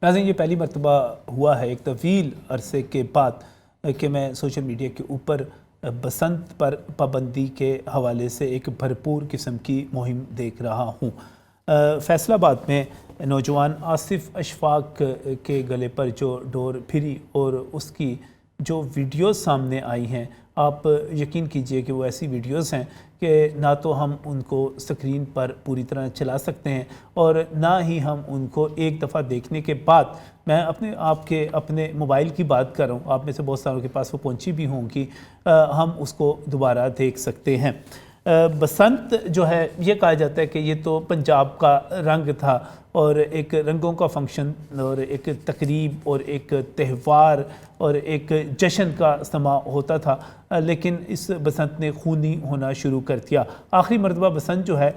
नाज़रीन, ये पहली मरतबा हुआ है एक तवील अरसे के बाद कि मैं सोशल मीडिया के ऊपर बसंत पर पाबंदी के हवाले से एक भरपूर किस्म की मुहिम देख रहा हूँ। फैसलाबाद में नौजवान आसिफ अशफाक के गले पर जो डोर फिरी और उसकी जो वीडियोस सामने आई हैं, आप यकीन कीजिए कि वो ऐसी वीडियोस हैं कि ना तो हम उनको स्क्रीन पर पूरी तरह चला सकते हैं और ना ही हम उनको एक दफ़ा देखने के बाद, मैं अपने मोबाइल की बात कर रहा हूँ, आप में से बहुत सारों के पास वो पहुँची भी होंगी, हम उसको दोबारा देख सकते हैं। बसंत जो है, ये कहा जाता है कि ये तो पंजाब का रंग था और एक रंगों का फंक्शन और एक तकरीब और एक त्यौहार और एक जश्न का समा होता था, लेकिन इस बसंत ने खूनी होना शुरू कर दिया। आखिरी मरतबा बसंत जो है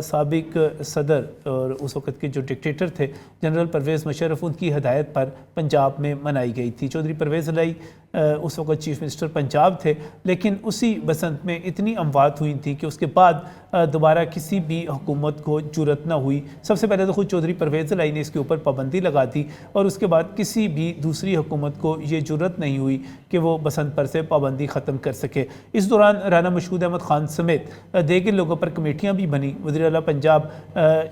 साबिक सदर और उस वक़्त के जो डिक्टेटर थे जनरल परवेज़ मुशर्रफ, उनकी हदायत पर पंजाब में मनाई गई थी। चौधरी परवेज़ इलाही उस वक़्त चीफ़ मिनिस्टर पंजाब थे, लेकिन उसी बसंत में इतनी अमवात हुई थी कि उसके बाद दोबारा किसी भी हुकूमत को जुर्रत न हुई। सबसे पहले तो खुद चौधरी परवेज़ इलाही ने इसके ऊपर पाबंदी लगा दी और उसके बाद किसी भी दूसरी हुकूमत को ये जुर्रत नहीं हुई कि वो बसंत पर से पाबंदी ख़त्म कर सके। इस दौरान राना मशहूद अहमद ख़ान समेत देगर लोगों पर कमेटियाँ भी बनी। वज़ीर आला पंजाब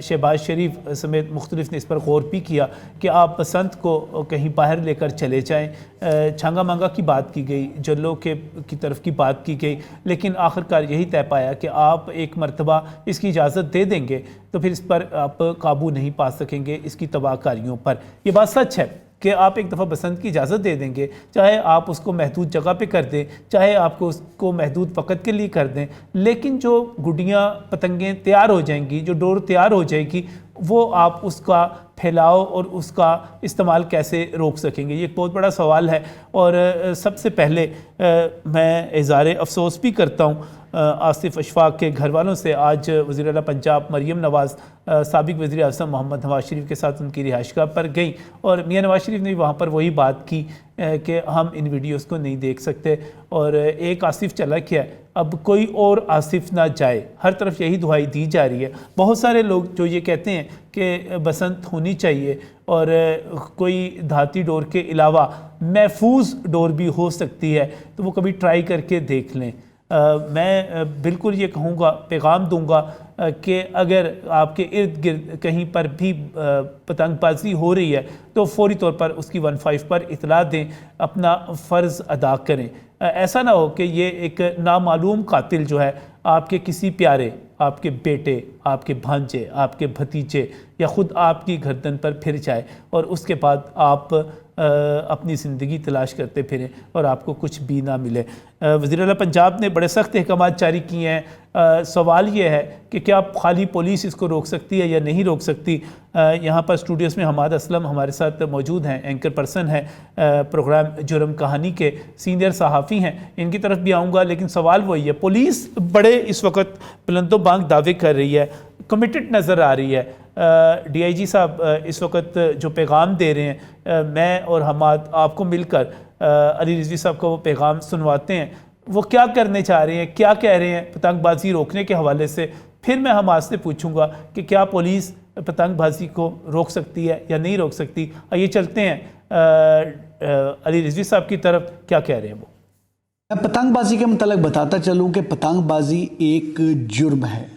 शहबाज शरीफ समेत मुख्तलिफ ने इस पर गौर भी किया कि आप बसंत को कहीं बाहर लेकर चले जाएँ। छांगा मांगा की बात की गई, जल्लों की तरफ की बात की गई, लेकिन आखिरकार यही तय पाया कि आप एक मरतबा इसकी इजाज़त दे देंगे तो फिर इस पर आप काबू नहीं पा सकेंगे, इसकी तबाहकारियों पर। यह बात सच है कि आप एक दफ़ा बसंत की इजाज़त दे देंगे, चाहे आप उसको महदूद जगह पे कर दें, चाहे आपको उसको महदूद फ़कत के लिए कर दें, लेकिन जो गुडियाँ पतंगें तैयार हो जाएंगी, जो डोर तैयार हो जाएगी, वो आप उसका फैलाव और उसका इस्तेमाल कैसे रोक सकेंगे? ये एक बहुत बड़ा सवाल है। और सबसे पहले मैं इज़हार अफसोस भी करता हूँ आसिफ अशफाक के घर वालों से। आज वज़ीर आला पंजाब मरीम नवाज़ साबिक़ वज़ीर आज़म मोहम्मद नवाज़ शरीफ के साथ उनकी रिहाइशगाह पर गई और मियाँ नवाज़ शरीफ ने भी वहाँ पर वही बात की कि हम इन वीडियोस को नहीं देख सकते और एक आसिफ चला गया, अब कोई और आसिफ ना जाए। हर तरफ यही दुहाई दी जा रही है। बहुत सारे लोग जो ये कहते हैं कि बसंत होनी चाहिए और कोई धाती डोर के अलावा महफूज डोर भी हो सकती है, तो वो कभी ट्राई करके देख लें। मैं बिल्कुल ये कहूँगा, पैगाम दूँगा कि अगर आपके इर्द गिर्द कहीं पर भी पतंगबाजी हो रही है तो फौरी तौर पर उसकी 15 पर इतला दें, अपना फ़र्ज़ अदा करें। ऐसा ना हो कि ये एक नामालूम कातिल जो है आपके किसी प्यारे, आपके बेटे, आपके भांजे, आपके भतीजे या ख़ुद आपकी गर्दन पर फिर जाए और उसके बाद आप अपनी ज़िंदगी तलाश करते फिरें और आपको कुछ भी ना मिले। वज़ीर आला पंजाब ने बड़े सख्त अहकाम जारी किए हैं। सवाल ये है कि क्या खाली पुलिस इसको रोक सकती है या नहीं रोक सकती? यहाँ पर स्टूडियोज़ में हमाद असलम हमारे साथ मौजूद हैं, एंकर पर्सन हैं, प्रोग्राम जुर्म कहानी के सीनियर सहाफ़ी हैं, इनकी तरफ भी आऊँगा। लेकिन सवाल वही है, पुलिस बड़े इस वक्त बुलंदो बांग दावे कर रही है, कमिटेड नज़र आ रही है। DIG साहब इस वक्त जो पैगाम दे रहे हैं, मैं और हमाद आपको मिलकर अली रिजवी साहब को वो पैगाम सुनवाते हैं। वो क्या करने चाह रहे हैं, क्या कह रहे हैं पतंगबाजी रोकने के हवाले से? फिर मैं हमाद से पूछूंगा कि क्या पुलिस पतंगबाजी को रोक सकती है या नहीं रोक सकती। आइए चलते हैं अली रिजवी साहब की तरफ, क्या कह रहे हैं वो। मैं पतंगबाजी के मतलब बताता चलूं कि पतंगबाजी एक जुर्म है,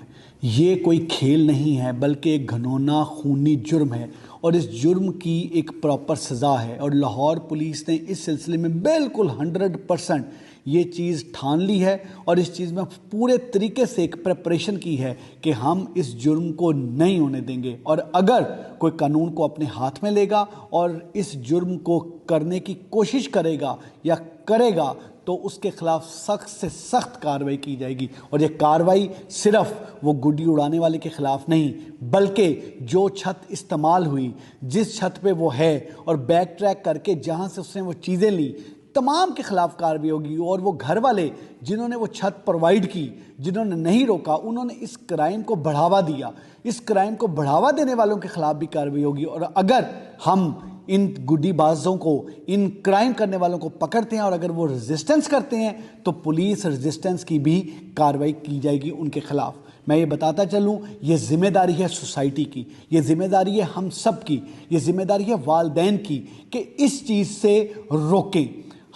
ये कोई खेल नहीं है, बल्कि एक घिनौना खूनी जुर्म है और इस जुर्म की एक प्रॉपर सज़ा है। और लाहौर पुलिस ने इस सिलसिले में बिल्कुल 100% ये चीज़ ठान ली है और इस चीज़ में पूरे तरीके से एक प्रिपरेशन की है कि हम इस जुर्म को नहीं होने देंगे। और अगर कोई कानून को अपने हाथ में लेगा और इस जुर्म को करने की कोशिश करेगा या करेगा तो उसके खिलाफ सख्त से सख्त कार्रवाई की जाएगी। और ये कार्रवाई सिर्फ वो गुड्डी उड़ाने वाले के खिलाफ नहीं, बल्कि जो छत इस्तेमाल हुई, जिस छत पे वो है और बैक ट्रैक करके जहाँ से उसने वो चीज़ें ली, तमाम के खिलाफ कार्रवाई होगी। और वो घर वाले जिन्होंने वो छत प्रोवाइड की, जिन्होंने नहीं रोका, उन्होंने इस क्राइम को बढ़ावा दिया, इस क्राइम को बढ़ावा देने वालों के खिलाफ भी कार्रवाई होगी। और अगर हम इन गुड्डीबाजों को, इन क्राइम करने वालों को पकड़ते हैं और अगर वो रेजिस्टेंस करते हैं तो पुलिस रेजिस्टेंस की भी कार्रवाई की जाएगी उनके खिलाफ। मैं ये बताता चलूँ, ये जिम्मेदारी है सोसाइटी की, ये जिम्मेदारी है हम सब की, ये जिम्मेदारी है वालिदैन की कि इस चीज़ से रोकें।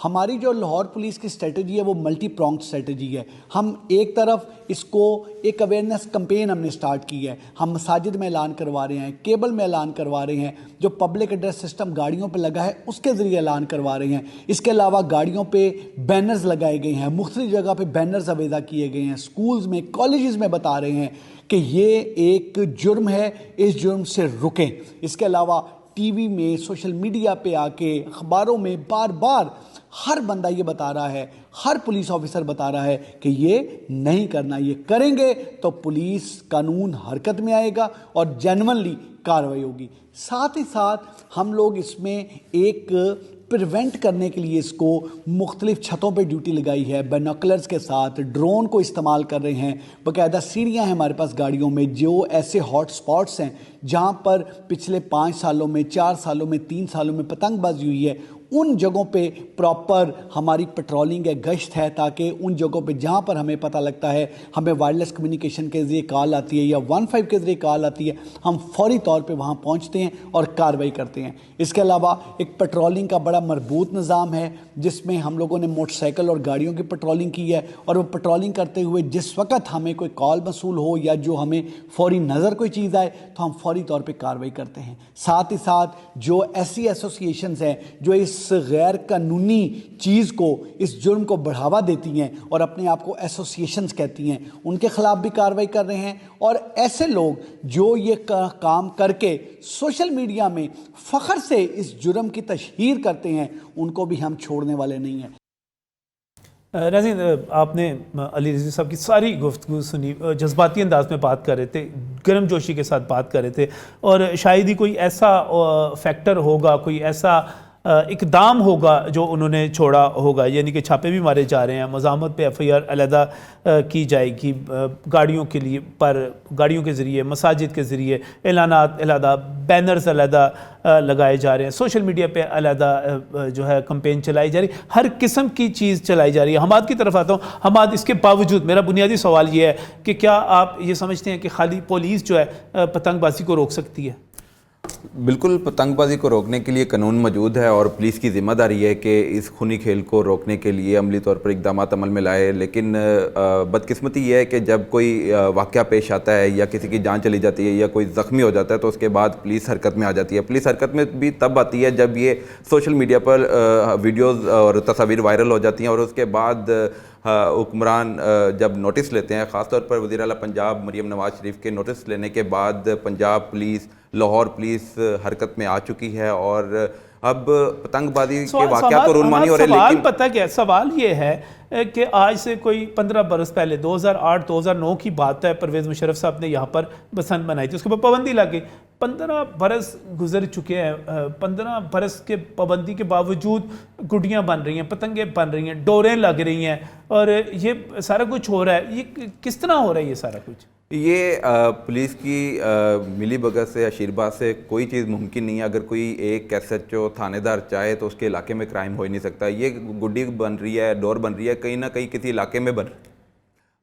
हमारी जो लाहौर पुलिस की स्ट्रेटजी है वो मल्टी प्रॉन्ग स्ट्रेटजी है। हम एक तरफ इसको एक अवेयरनेस कैंपेन हमने स्टार्ट की है, हम मसाजिद में ऐलान करवा रहे हैं, केबल में ऐलान करवा रहे हैं, जो पब्लिक एड्रेस सिस्टम गाड़ियों पे लगा है उसके ज़रिए ऐलान करवा रहे हैं। इसके अलावा गाड़ियों पे बैनर्स लगाए गए हैं, मुख्तलिफ जगह पे बैनर्स अवेदा किए गए हैं, स्कूल्स में कॉलेजेस में बता रहे हैं कि ये एक जुर्म है, इस जुर्म से रुकें। इसके अलावा टीवी में, सोशल मीडिया पे आके, अखबारों में बार बार हर बंदा ये बता रहा है, हर पुलिस ऑफिसर बता रहा है कि ये नहीं करना, ये करेंगे तो पुलिस कानून हरकत में आएगा और जेन्युइनली कार्रवाई होगी। साथ ही साथ हम लोग इसमें एक प्रिवेंट करने के लिए इसको मुख्तलिफ छतों पे ड्यूटी लगाई है, बाइनोकुलर्स के साथ ड्रोन को इस्तेमाल कर रहे हैं, बाकायदा सीढ़ियाँ हैं हमारे पास गाड़ियों में, जो ऐसे हॉट स्पॉट्स हैं जहाँ पर पिछले 5 सालों में, 4 सालों में, 3 सालों में पतंगबाजी हुई है, उन जगहों पे प्रॉपर हमारी पेट्रोलिंग है, गश्त है, ताकि उन जगहों पे जहाँ पर हमें पता लगता है, हमें वायरलेस कम्युनिकेशन के ज़रिए कॉल आती है या 15 के ज़रिए कॉल आती है, हम फौरी तौर पे वहाँ पहुँचते हैं और कार्रवाई करते हैं। इसके अलावा एक पेट्रोलिंग का बड़ा मरबूत निज़ाम है जिसमें हम लोगों ने मोटरसाइकिल और गाड़ियों की पेट्रोलिंग की है, और वो पेट्रोलिंग करते हुए जिस वक्त हमें कोई कॉल मसूल हो या जो हमें फौरी नज़र कोई चीज़ आए तो हम फौरी तौर पर कार्रवाई करते हैं। साथ ही साथ जो ऐसी एसोसिएशंस हैं जो इस गैर कानूनी चीज़ को, इस जुर्म को बढ़ावा देती हैं और अपने आप को एसोसिएशंस कहती हैं, उनके खिलाफ भी कार्रवाई कर रहे हैं। और ऐसे लोग जो ये काम करके सोशल मीडिया में फ़ख्र से इस जुर्म की तशहीर करते हैं, उनको भी हम छोड़ने वाले नहीं हैं। नाज़रीन, आपने अली रिजवी साहब की सारी गुफ्तगू सुनी, जज्बाती अंदाज में बात कर रहे थे, गर्म जोशी के साथ बात कर रहे थे, और शायद ही कोई ऐसा फैक्टर होगा, कोई ऐसा इकदाम होगा जो उन्होंने छोड़ा होगा, यानी कि छापे भी मारे जा रहे हैं, मज़ामत पे FIR अलहदा की जाएगी, गाड़ियों के लिए पर गाड़ियों के ज़रिए, मसाजिद के ज़रिए ऐलानात अलहदा, बैनर्स अलहदा लगाए जा रहे हैं, सोशल मीडिया पे अलहदा जो है कैंपेन चलाई जा रही है, हर किस्म की चीज़ चलाई जा रही है। हमाद की तरफ आता हूँ। हमाद, इसके बावजूद मेरा बुनियादी सवाल ये है कि क्या आप ये समझते हैं कि खाली पुलिस जो है पतंगबाजी को रोक सकती है? बिल्कुल, पतंगबाजी को रोकने के लिए कानून मौजूद है और पुलिस की ज़िम्मेदारी है कि इस खूनी खेल को रोकने के लिए अमली तौर पर इक़दामात अमल में लाए। लेकिन बदकिस्मती ये है कि जब कोई वाक़या पेश आता है या किसी की जान चली जाती है या कोई ज़ख्मी हो जाता है तो उसके बाद पुलिस हरकत में आ जाती है। पुलिस हरकत में भी तब आती है जब ये सोशल मीडिया पर वीडियोज़ और तस्वीर वायरल हो जाती हैं और उसके बाद हुक्मरान जब नोटिस लेते हैं, ख़ासतौर पर वज़ीर आला पंजाब मरीम नवाज़ शरीफ के नोटिस लेने के बाद पंजाब पुलिस, लाहौर पुलिस हरकत में आ चुकी है और अब पतंगबाजी के वाक़यात तो रूनमानी हो रहे हैं। लेकिन पता क्या सवाल ये है कि आज से कोई 15 बरस पहले 2008-2009 की बात है, परवेज़ मुशर्रफ साहब ने यहाँ पर बसंत मनाई थी, उसके ऊपर पाबंदी लग गई। 15 बरस गुजर चुके हैं, 15 बरस के पाबंदी के बावजूद गुड्डियाँ बन रही हैं, पतंगें बन रही हैं, डोरें लग रही हैं, और ये सारा कुछ हो रहा है। ये किस तरह हो रहा है ये सारा कुछ? ये पुलिस की मिली भगत से, आशीर्वाद से कोई चीज़ मुमकिन नहीं है। अगर कोई एक SHO थानेदार चाहे तो उसके इलाके में क्राइम हो ही नहीं सकता। ये गुड्डी बन रही है, डोर बन रही है, कहीं ना कहीं किसी इलाके में बन,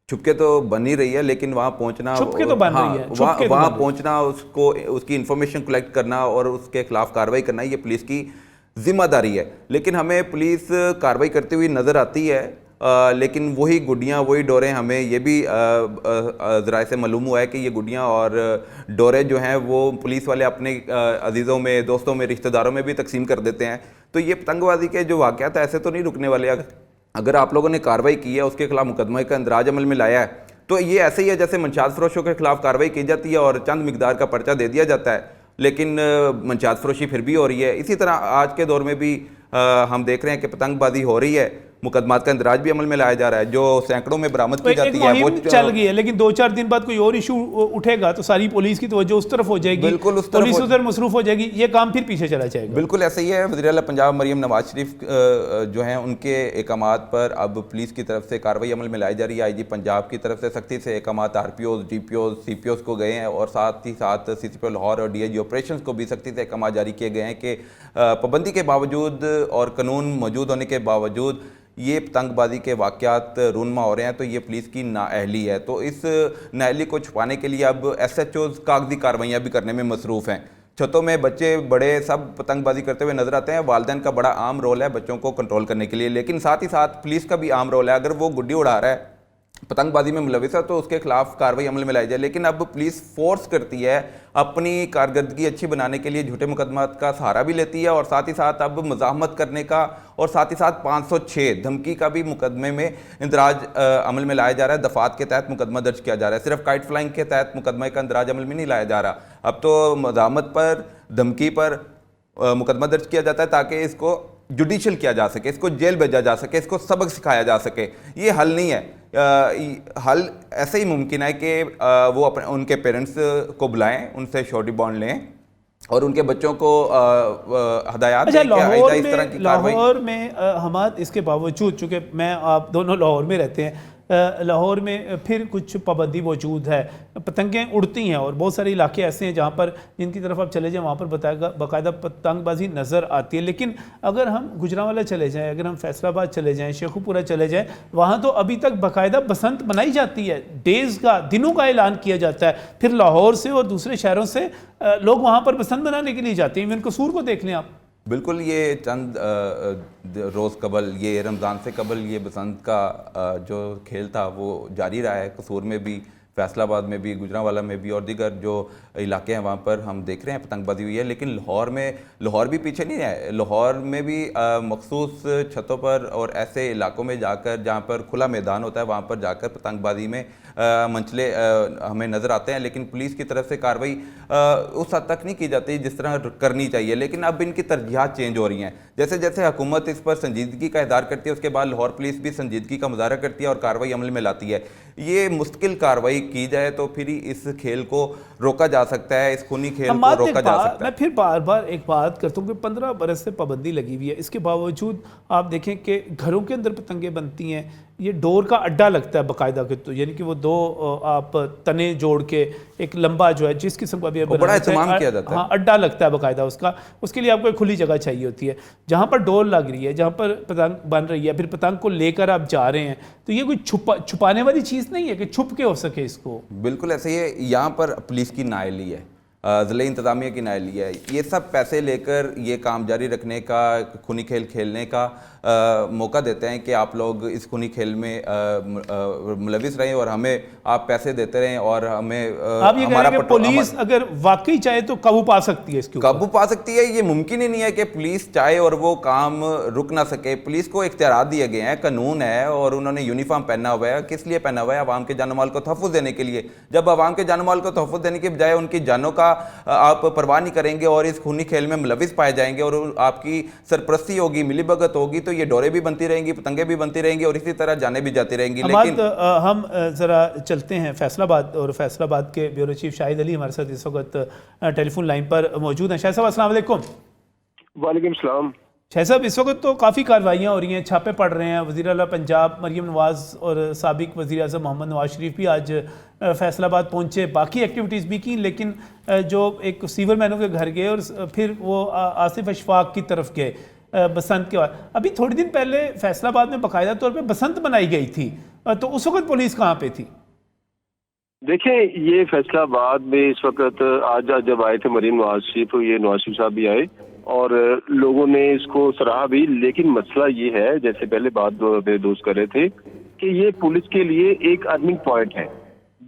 छुपके तो बन ही रही है, लेकिन वहाँ पहुँचना, छुपके तो बन रही है, वहाँ पहुँचना, उसको उसकी इंफॉर्मेशन कलेक्ट करना और उसके खिलाफ कार्रवाई करना, ये पुलिस की जिम्मेदारी है। लेकिन हमें पुलिस कार्रवाई करते हुए नज़र आती है, लेकिन वही गुड्डियाँ, वही डोरें, हमें ये भी ज़राए से मालूम हुआ है कि ये गुड्डियाँ और डोरें जो हैं वो पुलिस वाले अपने अजीज़ों में, दोस्तों में, रिश्तेदारों में भी तकसीम कर देते हैं। तो ये पतंगबाजी के जो वाक़यात ऐसे तो नहीं रुकने वाले। अगर आप लोगों ने कार्रवाई की है, उसके खिलाफ मुकदमा का इंदराज अमल में लाया है, तो ये ऐसे ही है जैसे मंशात फरोशों के खिलाफ कार्रवाई की जाती है और चंद मिकदार का पर्चा दे दिया जाता है, लेकिन मंशात फरोशी फिर भी हो रही है। इसी तरह आज के दौर में भी हम देख रहे हैं कि पतंगबाजी हो रही है, मुकदमात का इंदराज भी अमल में लाया जा रहा है, जो सैकड़ों में बरामद की जाती है, वो चल गई है। लेकिन 2-4 दिन बाद कोई और इशू उठेगा तो सारी पुलिस की तवज्जो उस तरफ हो जाएगी, बिल्कुल उस तरफ, पुलिस उधर मसरूफ हो जाएगी, ये काम फिर पीछे चला जाएगा। बिल्कुल ऐसे ही है। वज़ीर आला पंजाब मरीम नवाज शरीफ जो हैं उनके अहकामात पर अब पुलिस की तरफ से कार्रवाई अमल में लाई जा रही है। IG पंजाब की तरफ से सख्ती से अहकामात RPOs, DPOs, CPOs को गए हैं और साथ ही साथ CCP लाहौर और DIG ऑपरेशंस को भी सख्ती से अहकामात जारी किए गए हैं कि पाबंदी के बावजूद और कानून मौजूद होने के बावजूद ये पतंगबाजी के वाक़यात रूनमा हो रहे हैं, तो ये पुलिस की नाअहली है। तो इस नाअहली को छुपाने के लिए अब SHOs कागजी कार्रवाइयाँ भी करने में मसरूफ़ हैं। छतों में बच्चे बड़े सब पतंगबाजी करते हुए नजर आते हैं। वालिदैन का बड़ा आम रोल है बच्चों को कंट्रोल करने के लिए, लेकिन साथ ही साथ पुलिस का भी आम रोल है। अगर वो गुड्डी उड़ा रहा है, पतंगबाजी में मुलविस है, तो उसके खिलाफ कार्रवाई अमल में लाई जाए। लेकिन अब पुलिस फोर्स करती है, अपनी कारकर्दगी अच्छी बनाने के लिए झूठे मुकदमात का सहारा भी लेती है, और साथ ही साथ अब मज़ाहमत करने का और साथ ही साथ 506 धमकी का भी मुकदमे में इंदराज अमल में लाया जा रहा है। दफात के तहत मुकदमा दर्ज किया जा रहा है, सिर्फ काइट फ्लाइंग के तहत मुकदमे का इंदराज अमल में नहीं लाया जा रहा। अब तो मज़ाहमत पर, धमकी पर मुकदमा दर्ज किया जाता है ताकि इसको जुडिशल किया जा सके, इसको जेल भेजा जा सके, इसको सबक सिखाया जा सके। ये हल नहीं है। हल ऐसे ही मुमकिन है कि वो अपने उनके पेरेंट्स को बुलाएं, उनसे श्योरिटी बॉन्ड लें और उनके बच्चों को हदायत दें कि आइंदा इस तरह की कार्रवाई। लाहौर में हमाद इसके बावजूद, चूँकि मैं आप दोनों लाहौर में रहते हैं, लाहौर में फिर कुछ पाबंदी मौजूद है, पतंगें उड़ती हैं और बहुत सारे इलाके ऐसे हैं जहाँ पर, जिनकी तरफ आप चले जाएं वहाँ पर बाकायदा पतंगबाजी नज़र आती है। लेकिन अगर हम गुजरांवाला चले जाएं, अगर हम फैसलाबाद चले जाएं, शेखुपुरा चले जाएं, वहाँ तो अभी तक बाकायदा बसंत मनाई जाती है, डेज़ का, दिनों का ऐलान किया जाता है। फिर लाहौर से और दूसरे शहरों से लोग वहाँ पर बसंत मनाने के लिए जाते हैं। इवन कसूर को देख लें आप। बिल्कुल, ये चंद रोज़ कबल, ये रमज़ान से कबल, ये बसंत का जो खेल था वो जारी रहा है। कसूर में भी, फैसलाबाद में भी, गुजरांवाला में भी और दीगर जो इलाके हैं वहाँ पर हम देख रहे हैं पतंगबाजी हुई है। लेकिन लाहौर भी पीछे नहीं है। लाहौर में भी मखसूस छतों पर और ऐसे इलाकों में जाकर जहाँ पर खुला मैदान होता है वहाँ पर जाकर पतंगबाजी में मंचले हमें नज़र आते हैं। लेकिन पुलिस की तरफ से कार्रवाई उस हद तक नहीं की जाती जिस तरह करनी चाहिए। लेकिन अब इनकी तरजीहात चेंज हो रही हैं। जैसे जैसे हुकूमत इस पर संजीदगी का इज़हार करती है, उसके बाद लाहौर पुलिस भी संजीदगी का मुजाहरा करती है और कार्रवाई अमल में लाती है। ये मुस्तकिल कार्रवाई की जाए तो फिर ही इस खेल को रोका जा सकता है, इस खूनी खेल को रोका जा सकता है। मैं फिर बार बार एक बात करता हूँ कि 15 बरस से पाबंदी लगी हुई है, इसके बावजूद आप देखें कि घरों के अंदर पतंगें बनती हैं। ये डोर का अड्डा लगता है बाकायदा के, तो यानी कि वो दो आप तने जोड़ के एक लंबा जो है जिस किस्म का भी बड़ा इस्तेमाल किया जाता है, हाँ, अड्डा लगता है बाकायदा उसका। उसके लिए आपको एक खुली जगह चाहिए होती है जहाँ पर डोर लग रही है, जहाँ पर पतंग बन रही है, फिर पतंग को लेकर आप जा रहे हैं। तो ये कोई छुपाने वाली चीज़ नहीं है कि छुप के हो सके इसको। बिल्कुल ऐसे ही है। यहाँ पर पुलिस की नाअहली है, ज़िले इंतज़ामिया की नाअहली है। ये सब पैसे लेकर ये काम जारी रखने का, खूनी खेल खेलने का मौका देते हैं कि आप लोग इस खूनी खेल में मुलविस रहें और हमें आप पैसे देते रहें और हमें आप ये कह रहे हैं कि पुलिस अगर वाकई चाहे तो काबू पा सकती है इसके ऊपर? काबू पा सकती है। ये मुमकिन ही नहीं है कि पुलिस चाहे और वो काम रुक ना सके। पुलिस को इख्तियारात दिए गए हैं, कानून है और उन्होंने यूनिफॉर्म पहना हुआ है। किस लिए पहना हुआ है? आवाम के जान माल को तहफ़्फ़ुज़ देने के लिए। जब आवाम के जान माल को तहफ़्फ़ुज़ देने के बजाय उनकी जानों का आप परवाह नहीं करेंगे और इस खूनी खेल में मुलविस पाए जाएंगे और आपकी सरपरस्ती होगी, मिलीभगत होगी, तो ये डोरे भी बनती रहेंगी, पतंगे भी बनती रहेंगी और इसी तरह जाने भी जाती रहेंगी। लेकिन हम जरा चलते हैं फैसलाबाद, और फैसलाबाद के ब्यूरो चीफ शाहिद अली हमारे साथ इस वक्त टेलीफोन लाइन पर मौजूद हैं। शाहिद साहब अस्सलाम वालेकुम। वालेकुम सलाम। शाहिद साहब, इस वक्त तो काफ़ी कार्रवाइयाँ हो रही हैं, छापे पड़ रहे हैं। वज़ीर आला पंजाब मरीम नवाज़ और साबिक वज़ीर आज़म मोहम्मद नवाज शरीफ भी आज फैसलाबाद पहुँचे, बाकी एक्टिविटीज़ भी की, लेकिन जो एक सीवर मैनों के घर गए और फिर वो आसिफ अशफाक की तरफ गए बसंत के बाद। अभी थोड़ी दिन पहले फैसलाबाद में बाकायदा तौर पे बसंत मनाई गई थी, तो उस वक्त पुलिस कहाँ पे थी? देखें, ये फैसलाबाद में इस वक्त आज जब आए थे मरीम नवाज शरीफ, ये नवाज शरीफ साहब भी आए और लोगों ने इसको सराहा भी। लेकिन मसला ये है, जैसे पहले बात मेरे दोस्त कर रहे थे, कि ये पुलिस के लिए एक अर्निंग पॉइंट है।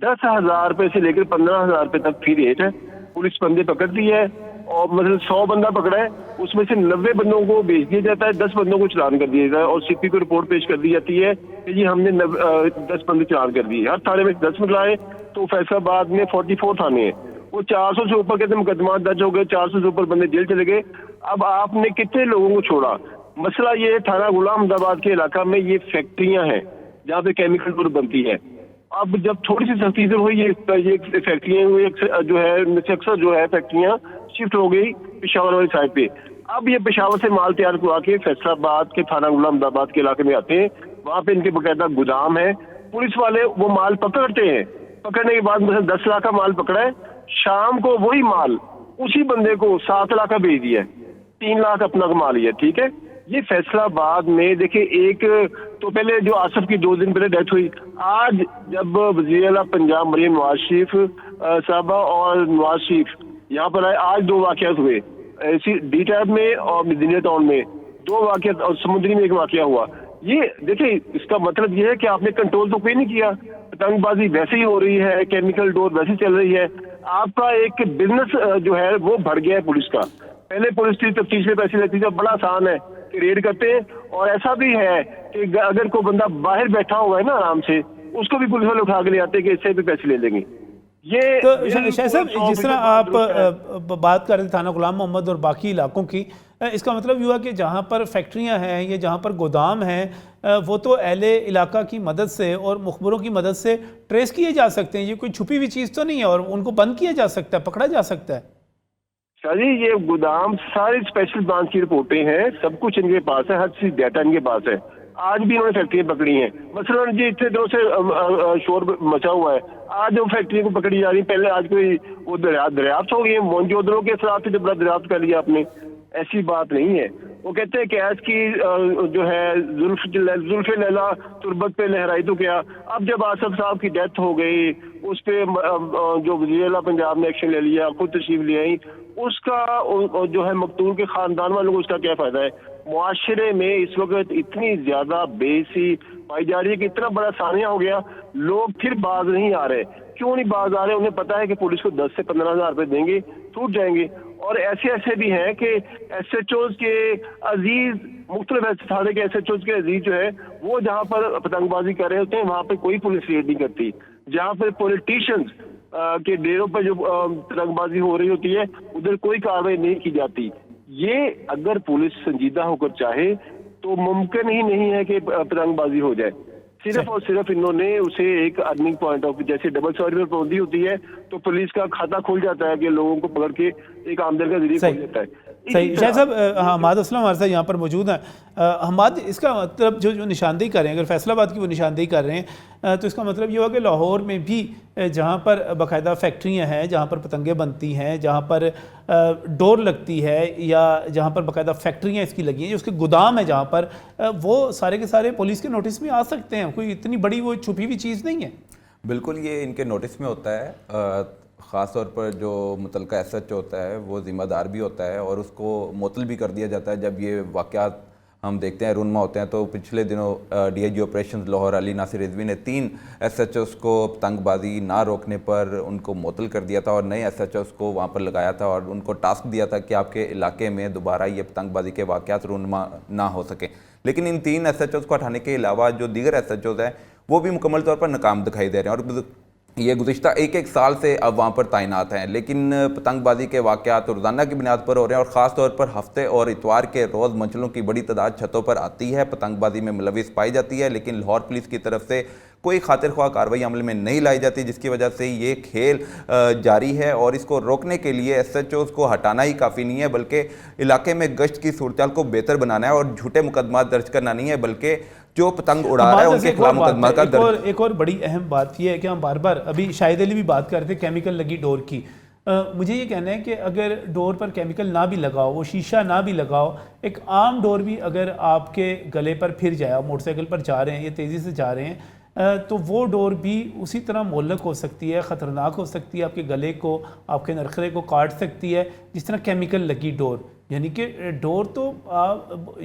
10,000 रुपए से लेकर 15,000 रुपए तक फी रेट है। पुलिस बंदे पकड़ती है और मतलब 100 बंदा पकड़ा है, उसमें से 90 बंदों को भेज दिया जाता है, 10 बंदों को चालान कर दिया जाता है और सीपी को रिपोर्ट पेश कर दी जाती है कि जी हमने 10 बंदे चालान कर दिए। हर थाने में 10 मिलाए तो फैसलाबाद में 44 थाने हैं, वो 400 से ऊपर कहते मुकदमा दर्ज हो गए, 400 से ऊपर बंदे जेल चले गए। अब आपने कितने लोगों को छोड़ा? मसला ये थाना गुलाम अहमदाबाद के इलाका में ये फैक्ट्रियां हैं जहाँ पे केमिकल टूर बनती है। अब जब थोड़ी सी सख्ती से हुई ये फैक्ट्रियां जो है अक्सर जो है फैक्ट्रियां शिफ्ट हो गई पेशावर वाली साइड पे। अब ये पेशावर से माल तैयार करवा के फैसलाबाद के थाना गुलाम अहमदाबाद के इलाके में आते हैं, वहाँ पे इनके बकायदा गोदाम है। पुलिस वाले वो माल पकड़ते हैं, पकड़ने के बाद मतलब 10 लाख का माल पकड़ा है, शाम को वही माल उसी बंदे को 7 लाख का बेच दिया है, 3 लाख अपना कमा लिया। ठीक है, ये फैसलाबाद में देखिए, एक तो पहले जो आसफ की 2 दिन पहले डेथ हुई, आज जब वज़ीर आला पंजाब मरीम नवाज शरीफ साहबा और नवाज शरीफ यहाँ पर आए, आज 2 वाक़यात हुए, ऐसी डी टैब में और मदीना टाउन में 2 वाक़यात, और समुद्री में 1 वाक़या हुआ। ये देखिए, इसका मतलब ये है कि आपने कंट्रोल तो कोई नहीं किया, पतंगबाजी वैसे ही हो रही है, केमिकल डोर वैसे ही चल रही है, आपका एक बिजनेस जो है वो बढ़ गया है पुलिस का। पहले पुलिस की तफ्तीश में पैसे लेती थी, अब बड़ा आसान है कि रेड करते हैं, और ऐसा भी है कि अगर कोई बंदा बाहर बैठा हुआ है ना आराम से, उसको भी पुलिस वाले उठा के ले आते हैं कि इससे भी पैसे ले लेंगे। ये तो शाह साहब, जिस तरह आप बात कर रहे थे थाना गुलाम मोहम्मद और बाकी इलाकों की, इसका मतलब ये हुआ कि जहाँ पर फैक्ट्रियाँ हैं या जहाँ पर गोदाम हैं वो तो अहले इलाका की मदद से और मुखबरों की मदद से ट्रेस किए जा सकते हैं, ये कोई छुपी हुई चीज़ तो नहीं है, और उनको बंद किया जा सकता है, पकड़ा जा सकता है। शाह जी, ये गोदाम सारे स्पेशल ब्रांच की रिपोर्टें हैं, सब कुछ इनके पास है, हर चीज डाटा इनके पास है। आज भी इन्होंने फैक्ट्रियां पकड़ी हैं, मसलन जी इतने दिनों से शोर मचा हुआ है, आज वो फैक्ट्रियों को पकड़ी जा रही, पहले आज कोई वो दरियाफ्त हो गई है, मौजूदरों के साथ जब बड़ा दरियाफ्त कर लिया आपने, ऐसी बात नहीं है। वो कहते हैं कैश की जो है जुल्फ़े लैला तुरबत पे लहराई तो क्या। अब जब आसफ साहब की डेथ हो गई, उस पे जो वज़ीर आला पंजाब ने एक्शन ले लिया, खुद तशरीफ ले आई, उसका जो है मकतूल के खानदान वालों को उसका क्या फायदा है। मुआशरे में इस वक्त इतनी ज्यादा बेइज्जती पाई जा रही है कि इतना बड़ा सानिया हो गया, लोग फिर बाज नहीं आ रहे। क्यों नहीं बाज आ रहे? उन्हें पता है कि पुलिस को 10 से 15 हज़ार रुपए देंगे, छूट जाएंगे। और ऐसे भी हैं कि SHOs के अजीज, मुख्तलिफ थाने के SHOs के अजीज जो है वो जहाँ पर पतंगबाजी कर रहे होते हैं वहाँ पे कोई पुलिस रेड नहीं करती। जहाँ पर पॉलिटिशियंस के डेरों पर जो पतंगबाजी हो रही होती है उधर कोई कार्रवाई नहीं की जाती। ये अगर पुलिस संजीदा होकर चाहे तो मुमकिन ही नहीं है कि पतंगबाजी हो जाए। सिर्फ और सिर्फ इन्होंने उसे एक अर्निंग पॉइंट ऑफ, जैसे डबल सर्विस पाबंदी होती है तो पुलिस का खाता खुल जाता है कि लोगों को पकड़ के एक आमदन का जरिया खुल जाता है। सही। शाह साहब, हमाद असलम हमारे साथ यहाँ पर मौजूद हैं। हमाद, इसका मतलब जो निशानदेही कर रहे हैं, अगर फैसलाबाद की वो निशानदेही कर रहे हैं तो इसका मतलब ये हुआ कि लाहौर में भी जहाँ पर बाकायदा फैक्ट्रियाँ हैं, जहाँ पर पतंगे बनती हैं, जहाँ पर डोर लगती है, या जहाँ पर बाकायदा फैक्ट्रियाँ इसकी लगी हैं, जो उसके गोदाम है जहाँ पर, वो सारे के सारे पुलिस के नोटिस में आ सकते हैं। कोई इतनी बड़ी वो छुपी हुई चीज़ नहीं है। बिल्कुल, ये इनके नोटिस में होता है। ख़ास तौर पर जो मुतलका SHO होता है वो ज़िम्मेदार भी होता है और उसको मुअत्तल भी कर दिया जाता है। जब ये वाक़यात हम देखते हैं, रूनमा होते हैं, तो पिछले दिनों DIG ऑपरेशंस लाहौर अली नासिर रिजवी ने 3 SHOs को पतंगबाजी ना रोकने पर उनको मुअत्तल कर दिया था और नए SHOs को वहाँ पर लगाया था और उनको टास्क दिया था कि आपके इलाके में दोबारा ये पतंगबाजी के वाक़यात रूनमा ना हो सके। लेकिन इन 3 SHOs को हटाने के अलावा जो दीगर SHOs हैं वो भी मुकम्मल तौर पर नाकाम दिखाई दे रहे हैं और ये गुज़िश्ता एक साल से अब वहाँ पर तैनात हैं। लेकिन पतंगबाजी के वाक़यात रोज़ाना की बुनियाद पर हो रहे हैं और ख़ास तौर पर हफ्ते और इतवार के रोज़ मंचलों की बड़ी तादाद छतों पर आती है, पतंगबाजी में मुलविस पाई जाती है, लेकिन लाहौर पुलिस की तरफ से कोई खातिर ख्वाह कार्रवाई अमल में नहीं लाई जाती, जिसकी वजह से ये खेल जारी है। और इसको रोकने के लिए SHOs को हटाना ही काफ़ी नहीं है, बल्कि इलाके में गश्त की सूरत को बेहतर बनाना है और झूठे मुकदमा दर्ज करना नहीं है, बल्कि जो पतंग उड़ा रहा है उनके खिलाफ मुकदमा का दर्ज। एक और बड़ी अहम बात यह है कि हम बार बार, अभी शाहिद अली भी बात कर रहे थे केमिकल लगी डोर की। मुझे ये कहना है कि अगर डोर पर केमिकल ना भी लगाओ, वो शीशा ना भी लगाओ, एक आम डोर भी अगर आपके गले पर फिर जाए, मोटरसाइकिल पर जा रहे हैं या तेज़ी से जा रहे हैं, तो वो डोर भी उसी तरह मोहल्लक हो सकती है, ख़तरनाक हो सकती है, आपके गले को, आपके नरखरे को काट सकती है, जिस तरह केमिकल लगी डोर। यानी कि डोर तो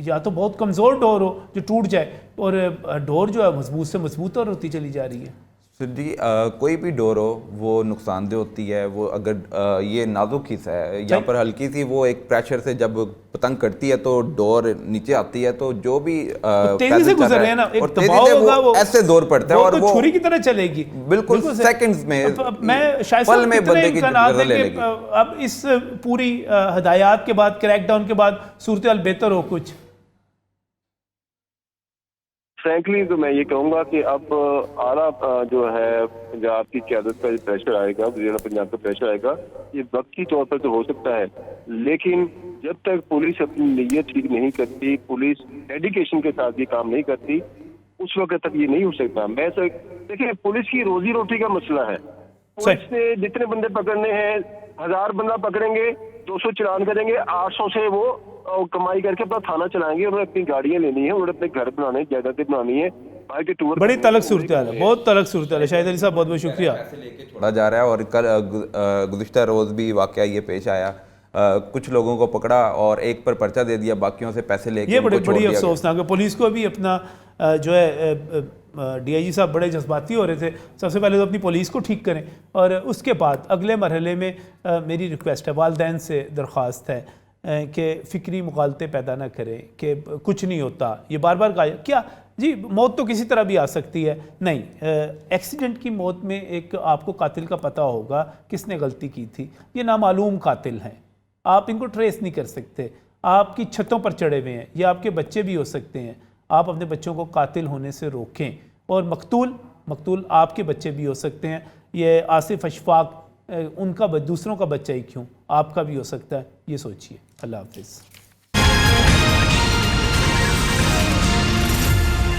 या तो बहुत कमज़ोर डोर हो जो टूट जाए, और डोर जो है मजबूत से मजबूत और होती चली जा रही है। जी, कोई भी डोर हो वो नुकसानदेह होती है। वो अगर ये नाजुक हिस्सा है, यहाँ पर हल्की सी वो एक प्रेशर से जब पतंग कटती है तो डोर नीचे आती है, तो जो भी तेजी से गुजर रहे हैं ना, एक दबाव होगा, वो ऐसे दौर पड़ता है और वो छुरी की तरह चलेगी, बिल्कुल सेकंड्स में, मैं शायद पल में बंदे की नजर ले लेगी। अब इस पूरी हदायत के बाद, क्रैकडाउन के बाद सूरत हाल बेहतर हो कुछ? फ्रैंकली तो मैं ये कहूँगा कि अब आला जो है पंजाब की क़यादत का प्रेशर आएगा, वज़ीर पंजाब का प्रेशर आएगा, ये वक्ती तौर पर तो हो सकता है, लेकिन जब तक पुलिस अपनी नीयत ठीक नहीं करती, पुलिस डेडिकेशन के साथ ये काम नहीं करती, उस वक्त तक ये नहीं हो सकता। मैं तो देखिए, पुलिस की रोजी रोटी का मसला है। पुलिस ने जितने बंदे पकड़ने हैं, 1000 बंदा पकड़ेंगे 200 चालान करेंगे, 800 से वो कमाई करके अपना थाना चलाएंगे। उन्होंने अपनी गाड़ियां लेनी है, उन्होंने अपने घर बनाने, जायदादें बनानी है, बाहर के टूर। बड़ी तलख सूरत हाल है, बहुत तलख सूरत हाल है। शाहिद अली साहब बहुत बहुत शुक्रिया। छोड़ा जा रहा है और कल गुज़िश्ता रोज़ भी वाकया ये पेश आया, कुछ लोगों को पकड़ा और एक पर पर्चा दे दिया, बाकियों से पैसे लेके ये उनको छोड़ बड़ी दिया गया। अफसोसनाक है। पुलिस को भी अपना जो है DIG साहब बड़े जज्बाती हो रहे थे। सबसे पहले तो अपनी पुलिस को ठीक करें और उसके बाद अगले मरहले में मेरी रिक्वेस्ट है, वालदैन से दरख्वास्त है कि फ़िक्री मुगालते पैदा ना करें कि कुछ नहीं होता। ये बार बार कहा क्या जी, मौत तो किसी तरह भी आ सकती है। नहीं, एक्सीडेंट की मौत में एक आपको कातिल का पता होगा किसने गलती की थी। ये नामालूम कातिल हैं, आप इनको ट्रेस नहीं कर सकते। आपकी छतों पर चढ़े हुए हैं, ये आपके बच्चे भी हो सकते हैं। आप अपने बच्चों को कातिल होने से रोकें। और मकतूल आपके बच्चे भी हो सकते हैं। ये आसिफ अशफाक उनका दूसरों का बच्चा ही क्यों, आपका भी हो सकता है। ये सोचिए। अल्लाह हाफिज़।